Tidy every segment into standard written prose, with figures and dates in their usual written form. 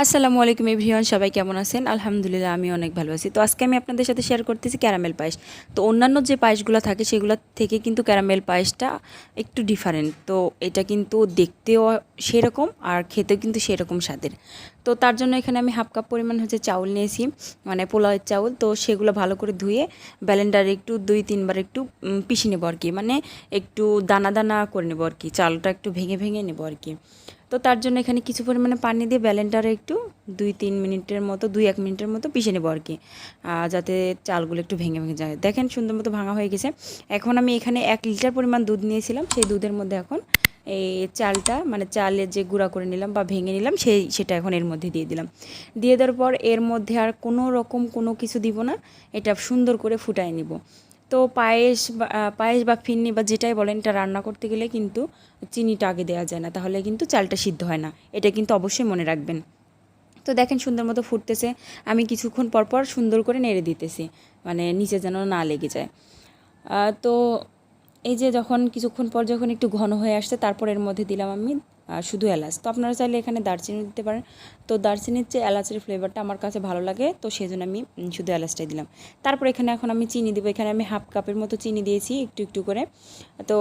আসসালামু আলাইকুম এভরিওয়ান, সবাই কেমন আছেন? আলহামদুলিল্লাহ আমি অনেক ভালো আছি। তো আজকে আমি আপনাদের সাথে শেয়ার করতেছি ক্যারামেল পায়েস। তো অন্যান্য যে পায়েসগুলো থাকে সেগুলো থেকে কিন্তু ক্যারামেল পায়েসটা একটু ডিফারেন্ট। তো এটা কিন্তু দেখতেও সেরকম আর খেতেও কিন্তু সেরকম স্বাদের। তো তার জন্য এখানে আমি হাফ কাপ পরিমাণ চাউল নিয়েছি, মানে পোলাওয়ের চাউল। তো সেগুলো ভালো করে ধুয়ে ব্লেন্ডারে একটু 2-3 বার একটু পিষে নেবো আর কি, মানে একটু দানা দানা করে নেবো আর কি, চালটা একটু ভেঙে ভেঙে নেবো আর কি। তো তার জন্য এখানে কিছু পরিমাণে পানি দিয়ে ব্লেন্ডারে একটু 2-1 মিনিটের মতো পিষে নেবো আর কি, যাতে চালগুলো একটু ভেঙে ভেঙে যায়। দেখেন সুন্দর মতো ভাঙা হয়ে গেছে। এখন আমি এখানে 1 লিটার পরিমাণ দুধ নিয়েছিলাম, সেই দুধের মধ্যে এখন এই চালটা, মানে চালের যে গুঁড়া করে নিলাম বা ভেঙে নিলাম সেটা এখন এর মধ্যে দিয়ে দিলাম। দিয়ে দেওয়ার পর এর মধ্যে আর কোনো রকম কোনো কিছু দিব না, এটা সুন্দর করে ফুটাই নিব। তো পায়েস বা ফিরনি বা যেটাই বলেন, এটা রান্না করতে গেলে কিন্তু চিনিটা আগে দেওয়া যায় না, তাহলে কিন্তু চালটা সিদ্ধ হয় না, এটা কিন্তু অবশ্যই মনে রাখবেন। তো দেখেন সুন্দর মতো ফুটতেছে, আমি কিছুক্ষণ পরপর সুন্দর করে নেড়ে দিতেছি, মানে নিচে যেন না লেগে যায়। তো এই যে যখন কিছুক্ষণ পর যখন একটু ঘন হয়ে আসছে, তারপর এর মধ্যে দিলাম আমি শুধু এলাচ। তো আপনারা চাইলে এখানে দারচিনি দিতে পারেন। তো দারচিনির চেয়ে এলাচের ফ্লেভারটা আমার কাছে ভালো লাগে, তো সেই জন্য আমি শুধু এলাচটাই দিলাম। তারপর এখানে এখন আমি চিনি দেবো। এখানে আমি হাফ কাপের মতো চিনি দিয়েছি একটু একটু করে। তো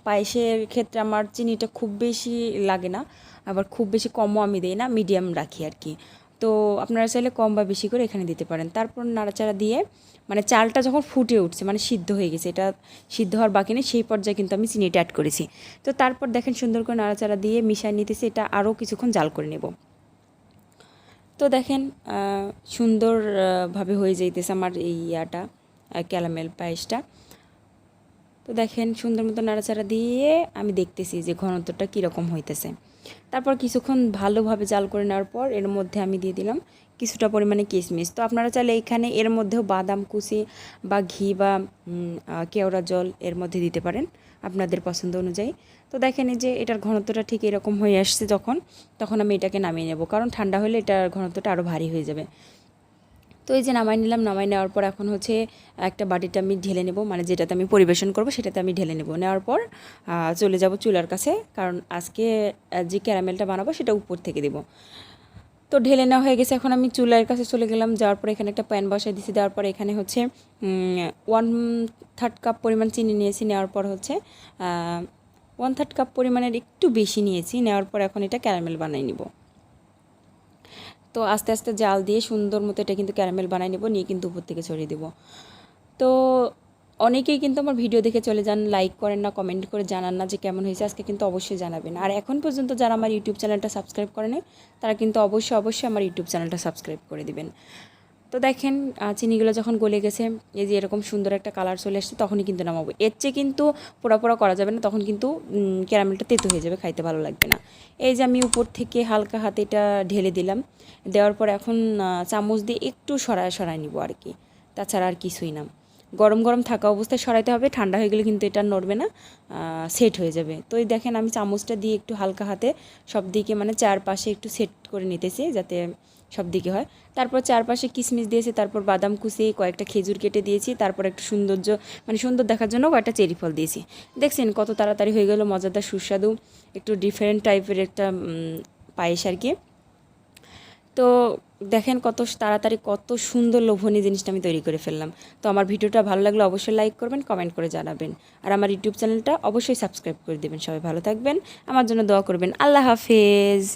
পায়েসের ক্ষেত্রে আমার চিনিটা খুব বেশি লাগে না, আবার খুব বেশি কমও আমি দিই না, মিডিয়াম রাখি আর কি। তো আপনারা চাইলে কম বা বেশি করে এখানে দিতে পারেন। তারপর নাড়াচাড়া দিয়ে, মানে চালটা যখন ফুটে উঠছে, মানে সিদ্ধ হয়ে গেছে, এটা সিদ্ধ হওয়ার বাকি নেই, সেই পর্যায়ে কিন্তু আমি চিনিটা অ্যাড করেছি। তো তারপর দেখেন সুন্দর করে নাড়াচাড়া দিয়ে মিশিয়ে নিতেছি, এটা আরও কিছুক্ষণ জাল করে নেব। তো দেখেন সুন্দরভাবে হয়ে যাইতেছে আমার এই ক্যারামেল পায়েসটা। তো দেখেন সুন্দর মতো নাড়াচাড়া দিয়ে আমি দেখতেছি যে ঘনত্বটা কীরকম হইতেছে। তারপর কিছুক্ষণ ভালোভাবে জাল করে নেওয়ার পর এর মধ্যে আমি দিয়ে দিলাম কিছুটা পরিমাণে কিশমিশ। তো আপনারা চাইলে এখানে এর মধ্যেও বাদাম কুচি বা ঘি বা কেওড়া জল এর মধ্যে দিতে পারেন আপনাদের পছন্দ অনুযায়ী। তো দেখেন এই যে এটার ঘনত্বটা ঠিক এরকম হয়ে আসছে তখন আমি এটাকে নামিয়ে নেব, কারণ ঠান্ডা হলে এটার ঘনত্বটা আরও ভারী হয়ে যাবে। তো এই যে নামাই নিলাম, নামাই নেওয়ার পর এখন একটা বাটিতে আমি ঢেলে নেব, মানে যেটাতে আমি পরিবেশন করব সেটাতে আমি ঢেলে নেব। নেওয়ার পর চলে যাব চুলার কাছে, কারণ আজকে যে ক্যারামেলটা বানাবো সেটা উপর থেকে দেব। তো ঢেলে নেওয়া হয়ে গেছে, এখন আমি চুলার কাছে চলে গেলাম। যাওয়ার পর এখানে একটা প্যান বসাই দিয়েছি। দেওয়ার পর এখানে 1/3 কাপ পরিমাণ চিনি নিয়েছি। নেওয়ার পর 1/3 কাপ পরিমাণের একটু বেশি নিয়েছি। নেওয়ার পর এখন এটা ক্যারামেল বানাই নিব। তো আস্তে আস্তে জাল দিয়ে সুন্দর মতো এটা কিন্তু ক্যারামেল বানাই নেব, নিয়ে কিন্তু উপর থেকে ছড়িয়ে দেব। তো অনেকেই কিন্তু আমার ভিডিও দেখে চলে যান, লাইক করেন না, কমেন্ট করে জানান না যে কেমন হয়েছে। আজকে কিন্তু অবশ্যই জানাবেন। আর এখন পর্যন্ত যারা আমার ইউটিউব চ্যানেলটা সাবস্ক্রাইব করেন, তারা কিন্তু অবশ্যই আমার ইউটিউব চ্যানেলটা সাবস্ক্রাইব করে দিবেন। তো দেখেন চিনিগুলো যখন গলে গেছে, এই যে এরকম সুন্দর একটা কালার চলে আসছে, তখনই কিন্তু নামাবো। এর চেয়ে কিন্তু পোড়া পোড়া করা যাবে না, তখন কিন্তু ক্যারামেলটা তেতো হয়ে যাবে, খাইতে ভালো লাগবে না। এই যে আমি উপর থেকে হালকা হাতে এটা ঢেলে দিলাম। দেওয়ার পর এখন চামচ দিয়ে একটু সরায় নিব আর কি, তাছাড়া আর কিছুই না। গরম গরম থাকা অবস্থায় সরাইতে হবে, ঠান্ডা হয়ে গেলে কিন্তু এটা নড়বে না, সেট হয়ে যাবে। তো এই দেখেন আমি চামচটা দিয়ে একটু হালকা হাতে সব দিকে, মানে চারপাশে একটু সেট করে নিতেছি যাতে সব দিকে হয়। তারপর চারপাশে কিশমিশ দিয়েছি, তারপর বাদাম কুচি, কয়েকটা খেজুর কেটে দিয়েছি, তারপর একটু সুন্দর দেখার জন্য কয়েকটা চেরি ফল দিয়েছি। দেখছেন কত তাড়াতাড়ি হয়ে গেল, মজাদার সুস্বাদু একটু ডিফারেন্ট টাইপের একটা পায়েস আর কি। তো দেখেন কত তাড়াতাড়ি কত সুন্দর লোভনীয় জিনিসটা আমি তৈরি করে ফেললাম। তো আমার ভিডিওটা ভালো লাগলে অবশ্যই লাইক করবেন, কমেন্ট করে জানাবেন, আর আমার ইউটিউব চ্যানেলটা অবশ্যই সাবস্ক্রাইব করে দেবেন। সবাই ভালো থাকবেন, আমার জন্য দোয়া করবেন। আল্লাহ হাফেজ।